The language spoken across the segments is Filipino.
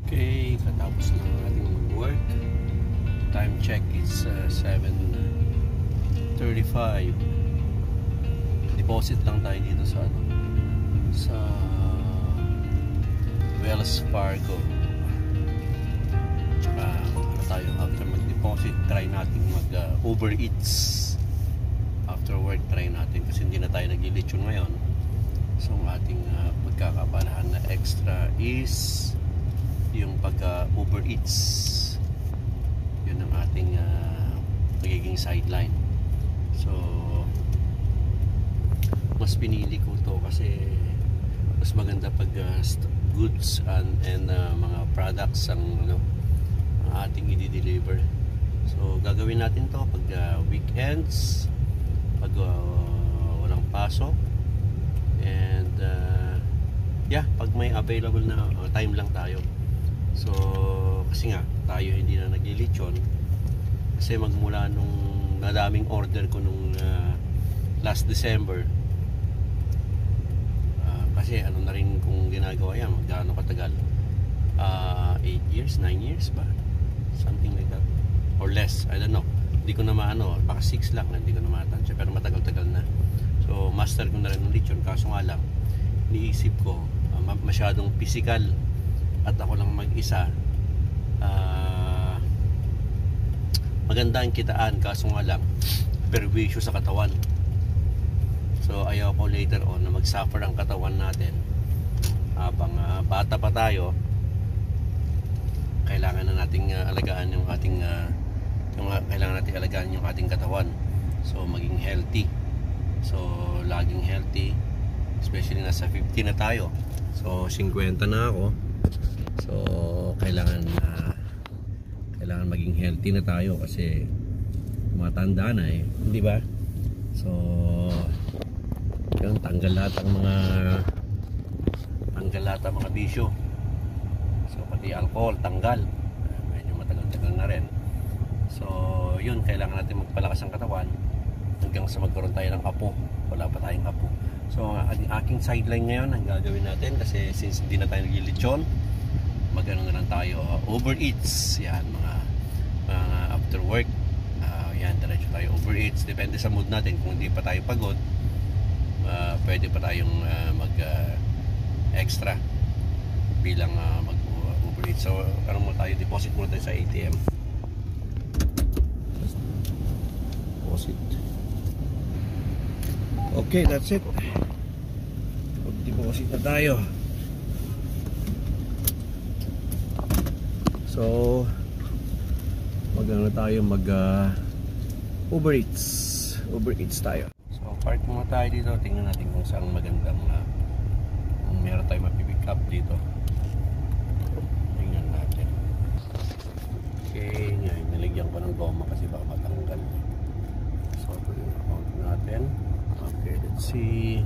Okay, katapos ng ating mag-work. Time check is 7:35. Deposit lang tayo dito sa Wells Fargo. Tsaka tayo after mag-deposit, try natin mag-Uber Eats. After work, try natin kasi hindi na tayo nag-lechon ngayon. So ang ating pagkakabalahan na extra is yung pagka-Uber Eats. Yun ang ating magiging sideline. So mas pinili ko to kasi mas maganda pag goods and mga products ang ating i-deliver. So gagawin natin to pag weekends, pag walang pasok, and pag may available na time lang tayo. So kasi nga tayo hindi na naglilitsyon kasi magmula nung nadaming order ko nung last December, kasi ano na rin kung ginagawa yan, gaano katagal, 8 years, 9 years ba, something like that or less, I don't know, hindi ko na maano, baka 6 lang, hindi ko na matansya, pero matagal-tagal na. So master ko na rin ng lechon, kaso nga lang niisip ko masyadong physical at ako lang mag-isa. Maganda ang kitaan, kaso nga lang perwisyo sa katawan. So ayaw ko later on na mag-suffer ang katawan natin habang bata pa tayo. Kailangan na nating alagaan yung ating kailangan nating alagaan yung ating katawan. So maging healthy. So laging healthy, especially nasa 50 na tayo. So 50 na ako. So kailangan maging healthy na tayo kasi matanda na di ba? So yun, tanggal lahat ang mga bisyo. So pati alcohol tanggal, medyo matagal-tagal na rin. So yun, kailangan natin magpalakas ang katawan hanggang sa magkaroon tayo ng apo. Wala pa tayong apo. So ang aking sideline ngayon ang gagawin natin, kasi since hindi na tayo naglilitsyon, magano na lang tayo, Uber Eats. Yan, mga after work, yan, diretso tayo Uber Eats. Depende sa mood natin. Kung hindi pa tayo pagod, pwede pa tayong mag extra bilang mag Uber Eats. So ano mo tayo, deposit muna tayo sa ATM. Deposit. Okay, that's it. Mag-deposit na tayo. So magana tayo Uber Eats tayo. So park muna tayo dito, tingnan natin kung saan magandang kung meron tayo mapipick up dito. Tingnan natin. Okay, ngayon niligyan ko ng goma kasi baka matanggal. So ito yung account natin. Okay, let's see.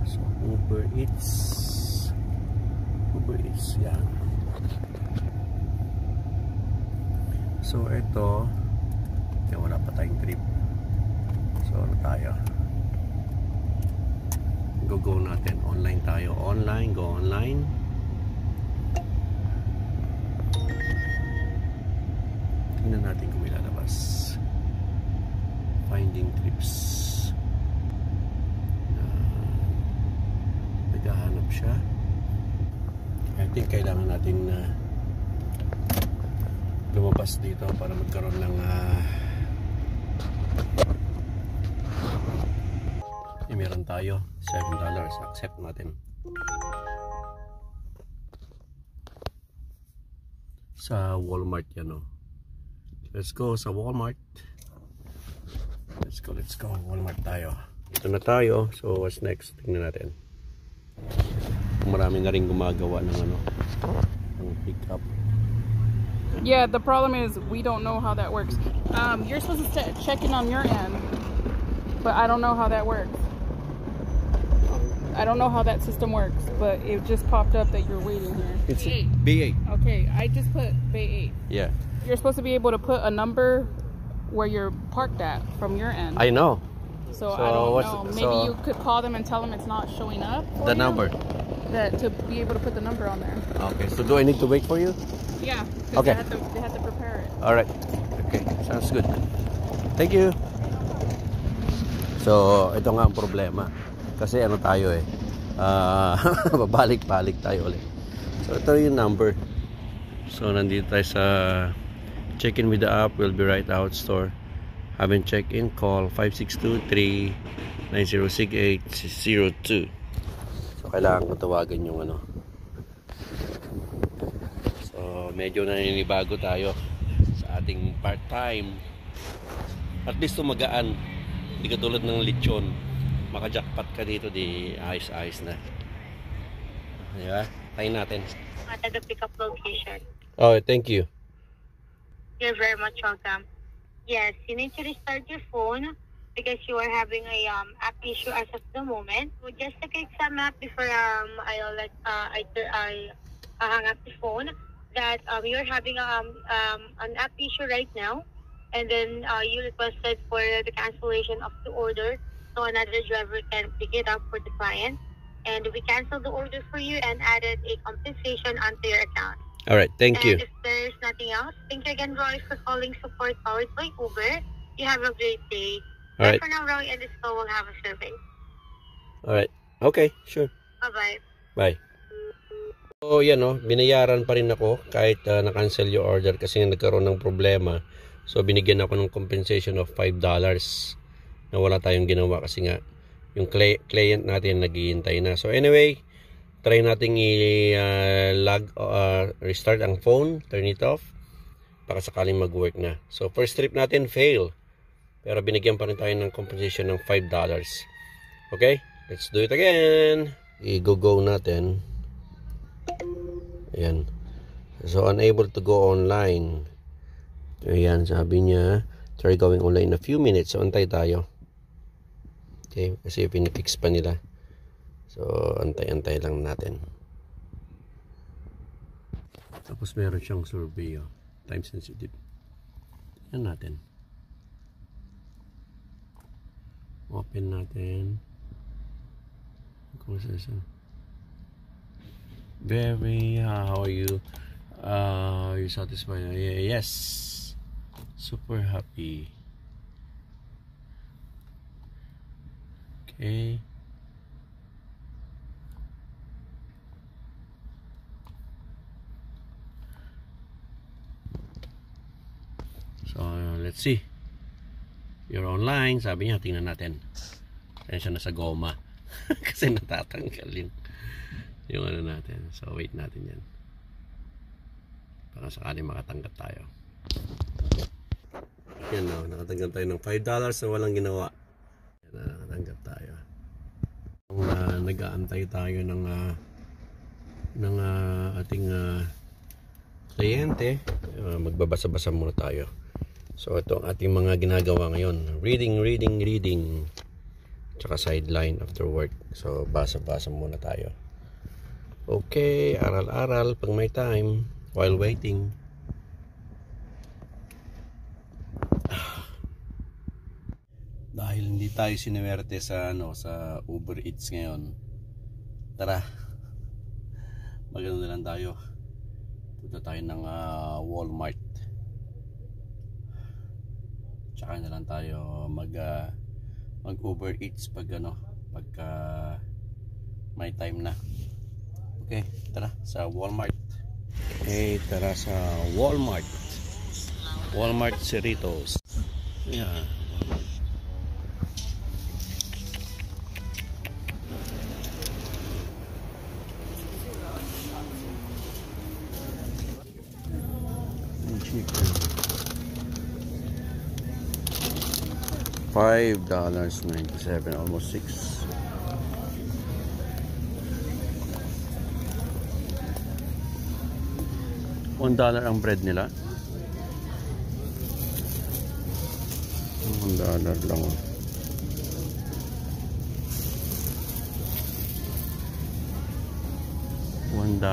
So Uber Eats, yan. So ito, wala pa tayong trip. So ano tayo, go natin, online tayo, go online. Tingnan natin kung may lalabas. Finding trips. Naghahanap siya. I think kailangan natin lumabas dito para magkaroon ng meron tayo $7. Accept natin sa Walmart yan. Let's go sa Walmart. Let's go Walmart tayo. Dito na tayo. So what's next? Tingnan natin. Marami na rin gumagawa ng ng pick up. Yeah, the problem is we don't know how that works. You're supposed to check in on your end, but I don't know how that works. I don't know how that system works, but it just popped up that you're waiting here. It's B8. Okay, I just put Bay 8. Yeah. You're supposed to be able to put a number where you're parked at from your end. I know. So I don't know. Maybe you could call them and tell them it's not showing up. The number. that to be able to put the number on there. Okay, so do I need to wait for you? Yeah. 'Cause Okay. They have to prepare it. All right. Okay, sounds good. Thank you. So, ito nga ang problema. Kasi ano tayo eh. Babalik-balik tayo ulit. So, ito yung number. So, nandito tayo sa check-in with the app. Will be right out store. Haven't check-in, call 5623-906802. So, kailangan ko tawagan yung ano. So, medyo naninibago tayo sa ating part-time. At least tumagaan. Hindi katulad ng lechon. Maka-jackpot ka dito, di ayos-ayos na. Diba? Tayo natin. At the pickup location. Oh, thank you. You're very much welcome. Yes, you need to restart your phone because you are having a app issue as of the moment. So just a quick sum up before I'll let I hang up the phone that you're having an app issue right now, and then you requested for the cancellation of the order so another driver can pick it up for the client, and we canceled the order for you and added a compensation onto your account. All right, thank you. And if there's nothing else, thank you again, Roy, for calling support powered by Uber. You have a great day. All right. Bye for now, Roy, and this call will have a survey. All right. Okay, sure. Bye-bye. Bye. So, yan o. Binayaran pa rin ako kahit na-cancel yung order kasi nagkaroon ng problema. So, binigyan ako ng compensation of $5 na wala tayong ginawa kasi nga yung client natin naghihintay na. So, anyway, try nating restart ang phone, turn it off, baka sakaling mag-work na. So, first trip natin, fail. Pero binigyan pa rin tayo ng compensation ng $5. Okay? Let's do it again. I-go natin. Ayan. So, unable to go online. Ayan, sabi niya, try going online in a few minutes. So, antay tayo. Okay? Kasi pinifix pa nila. So, antay-antay lang natin. Tapos meron siyang survey, oh. Time sensitive. Yan natin. Open natin. Kung saan. Very, how are you? You satisfied? Yes. Super happy. Okay. So, let's see. You're online. Sabi niya, tingnan natin. Kaya siya nasa goma. Kasi natatanggalin yung ano natin. So, wait natin yan. Baka sakaling makatanggap tayo. Yan na. Nakatanggap tayo ng $5 na walang ginawa. Yan na, nakatanggap tayo. Nag-aantay tayo ng ating kliyente. Magbabasa-basa muna tayo. So, ito ang ating mga ginagawa ngayon. Reading. Tsaka sideline after work. So, basa-basa muna tayo. Okay, aral-aral pag may time while waiting. Dahil hindi tayo sinuwerte sa sa Uber Eats ngayon. Tara. Magano na lang tayo. Punta tayo ng Walmart. Tsaka na lang tayo mag Uber Eats pagka may time na. Okay, tara sa Walmart. Okay, tara sa Walmart. Walmart Cerritos. Yeah. Chicken. $5.97, almost $6. $1 ang bread nila. $1 lang. $1.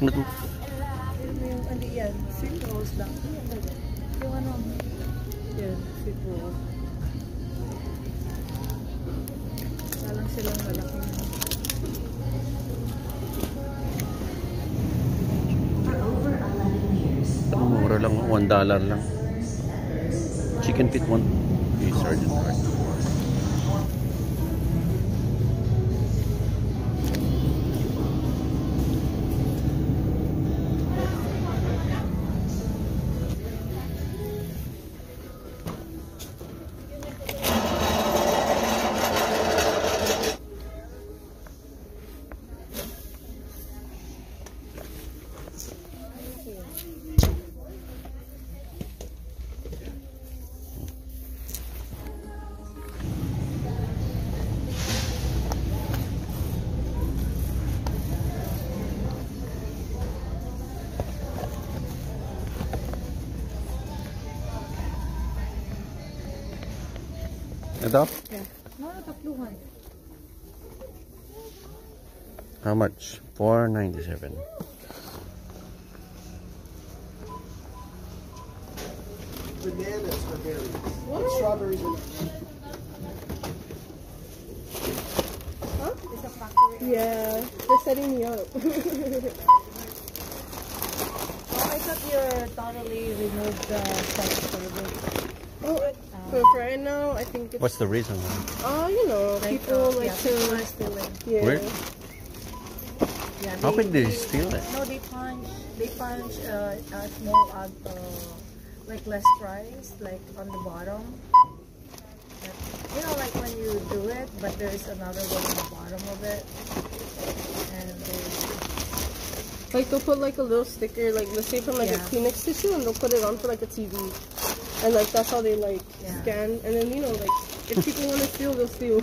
Ano to? Ano yan? Singles lang. Mexico. Parang silang malaki na. Mura lang, $1 lang. Chicken feet 1. Okay, sergeant card. Ito? Yeah. No, tatluhan. How much? $4.97. Bananas for berries. What? Strawberries and Yeah, they're setting me up. Oh, I thought you totally removed the sex service. Oh, for right now, I think it's. What's the reason? You know, people like people are to. stealing. Yeah. Weird. Yeah, How could they steal it? No, they punch a small like less price, like on the bottom. You know, like when you do it, but there is another one on the bottom of it, and they Like they'll put like a little sticker, like let's say from like a Yeah. Kleenex tissue, and they'll put it on for like a TV, and like that's how they like Yeah. scan. And then you know, like if people want to steal, they'll steal.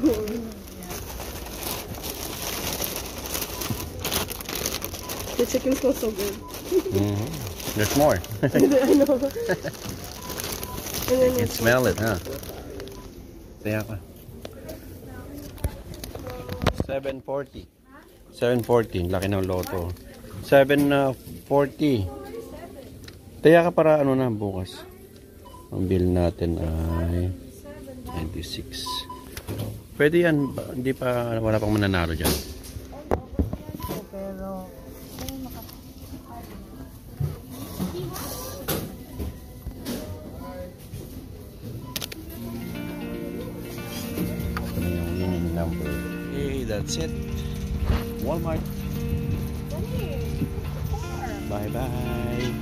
The chicken smells so good. There's more. I know. And then You can smell it, huh? Kaya ka. 740. 740. Laki ng loto. 740. Kaya ka para ano na bukas. Ang bill natin ay 96. Pwede yan. Hindi pa, wala pang mananalo dyan. pero Ito na yung winning number. Okay, that's it. Walmart. Bye-bye.